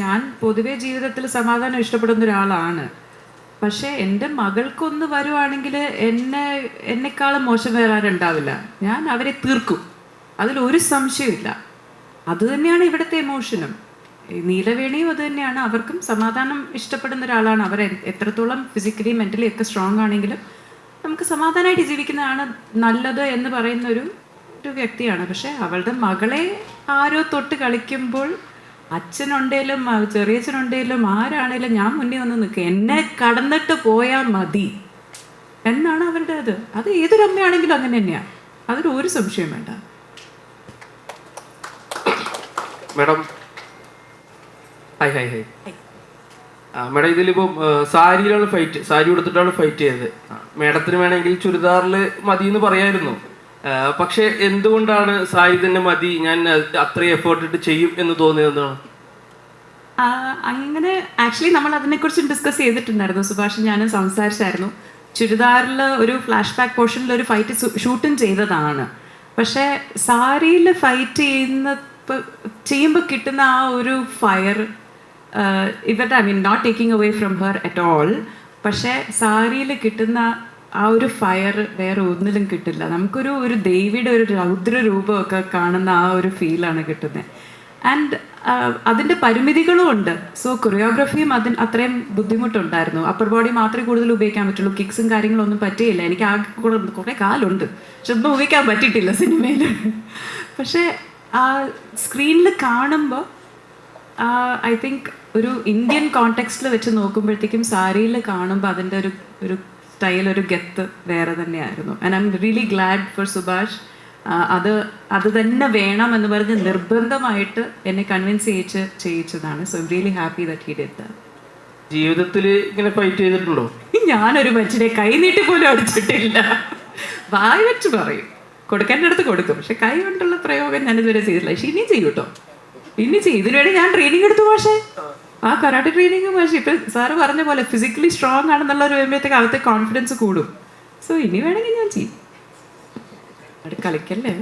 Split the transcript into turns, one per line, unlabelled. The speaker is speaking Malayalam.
ഞാൻ പൊതുവെ ജീവിതത്തിൽ സമാധാനം ഇഷ്ടപ്പെടുന്ന ഒരാളാണ്. പക്ഷേ എൻ്റെ മകൾക്കൊന്ന് വരുവാണെങ്കിൽ എന്നെക്കാളും മോശം വേറെ ആരുണ്ടാവില്ല. ഞാൻ അവരെ തീർക്കും, അതിലൊരു സംശയമില്ല. അതുതന്നെയാണ് ഇവിടുത്തെ എമോഷനും. നീലവേണിയും അത് തന്നെയാണ്. അവർക്കും സമാധാനം ഇഷ്ടപ്പെടുന്ന ഒരാളാണ്. അവർ എത്രത്തോളം ഫിസിക്കലി മെൻ്റലി ഒക്കെ സ്ട്രോങ് ആണെങ്കിലും നമുക്ക് സമാധാനമായിട്ട് ജീവിക്കുന്നതാണ് നല്ലത് എന്ന് പറയുന്ന ഒരു വ്യക്തിയാണ്. പക്ഷേ അവളുടെ മകളെ ആരോ തൊട്ട് കളിക്കുമ്പോൾ അച്ഛനുണ്ടേലും ചെറിയച്ഛനുണ്ടേലും ആരാണേലും ഞാൻ മുന്നിൽ വന്ന് നിൽക്കുക, എന്നെ കടന്നിട്ട് പോയാൽ മതി എന്നാണ് അവരുടെ അത് ഏതൊരു അമ്മയാണെങ്കിലും അങ്ങനെ തന്നെയാണ്. അതിൽ ഒരു സംശയം വേണ്ട.
Madam hi hi hi madam, ഇതിലിപ്പം സാരിയിലാണ് ഫൈറ്റ്, സാരി കൊടുത്തിട്ടാണ് ഫൈറ്റ് ചെയ്തത്. മാഡത്തിന് വേണമെങ്കിൽ ചുരിദാറിൽ മതി എന്ന് പറയായിരുന്നു. പക്ഷെ എന്തുകൊണ്ടാണ് സാരി തന്നെ മതി, ഞാൻ അത്രയും എഫേർട്ട് ഇട്ട് ചെയ്യും എന്ന് തോന്നിയതെന്നാണ്?
അങ്ങനെ ആക്ച്വലി നമ്മൾ അതിനെക്കുറിച്ച് ഡിസ്കസ് ചെയ്തിട്ടുണ്ടായിരുന്നു. സുഭാഷ് ഞാനും സംസാരിച്ചായിരുന്നു. ചുരിദാറിൽ ഒരു ഫ്ലാഷ് ബാക്ക് പോർഷനിൽ ഒരു ഫൈറ്റ് ഷൂട്ടും ചെയ്തതാണ്. പക്ഷേ സാരിയിൽ ഫൈറ്റ് ചെയ്യുമ്പോൾ കിട്ടുന്ന ആ ഒരു ഫയർ ഇവരുടെ not taking away from her at all. പക്ഷേ സാരിയിൽ കിട്ടുന്ന ആ ഒരു ഫയർ വേറെ ഒന്നിലും കിട്ടില്ല. നമുക്കൊരു ദേവിയുടെ ഒരു രൗദ്ര രൂപമൊക്കെ കാണുന്ന ആ ഒരു ഫീലാണ് കിട്ടുന്നത്. ആൻഡ് അതിൻ്റെ പരിമിതികളും ഉണ്ട്. സോ കൊറിയോഗ്രഫിയും അത്രയും ബുദ്ധിമുട്ടുണ്ടായിരുന്നു. അപ്പർ ബോഡി മാത്രമേ കൂടുതൽ ഉപയോഗിക്കാൻ പറ്റുള്ളൂ. കിക്സും കാര്യങ്ങളൊന്നും പറ്റിയില്ല. എനിക്ക് ആ കുറേ കാലുണ്ട്, പക്ഷെ ഒന്നും ഉപയോഗിക്കാൻ പറ്റിയിട്ടില്ല സിനിമയിൽ. പക്ഷേ ആ സ്ക്രീനിൽ കാണുമ്പോൾ ഐ തിങ്ക് ഒരു ഇന്ത്യൻ കോണ്ടെക്സ്റ്റിൽ വെച്ച് നോക്കുമ്പോഴത്തേക്കും സാരിയിൽ കാണുമ്പോൾ അതിൻ്റെ ഒരു സ്റ്റൈൽ, ഒരു ഗെത്ത് വേറെ തന്നെയായിരുന്നു. And I am really glad for Subhash. അത് തന്നെ വേണം എന്ന് പറഞ്ഞ് നിർബന്ധമായിട്ട് എന്നെ കൺവിൻസ് ചെയ്യിച്ചതാണ്. So I am really happy that he did that.
ജീവിതത്തിൽ ഇങ്ങനെ ഫൈറ്റ് ചെയ്തിട്ടുണ്ടോ?
ഞാനൊരു മനുഷ്യനെ കൈ നീട്ടി പോലും അടിച്ചിട്ടില്ല. വായി വെച്ച് പറയും, കൊടുക്കേണ്ട അടുത്ത് കൊടുക്കും. പക്ഷെ കൈ കൊണ്ടുള്ള പ്രയോഗം ഞാനിതുവരെ ചെയ്തിട്ടില്ല. പക്ഷെ ഇനിയും ചെയ്യും കേട്ടോ, ഇനി ചെയ്യും. ഇതിനുവേണ്ടി ഞാൻ ട്രെയിനിങ് എടുത്തു. പക്ഷേ ആ കരാട്ടെ ട്രെയിനിങ്, പക്ഷേ ഇപ്പം സാറ് പറഞ്ഞ പോലെ ഫിസിക്കലി സ്ട്രോങ് ആണെന്നുള്ള ഒരു വരുമ്പോഴത്തേക്ക് അകത്തെ കോൺഫിഡൻസ് കൂടും. സോ ഇനി വേണമെങ്കിൽ ഞാൻ ചെയ്യും. അവിടെ കളിക്കല്ലേ.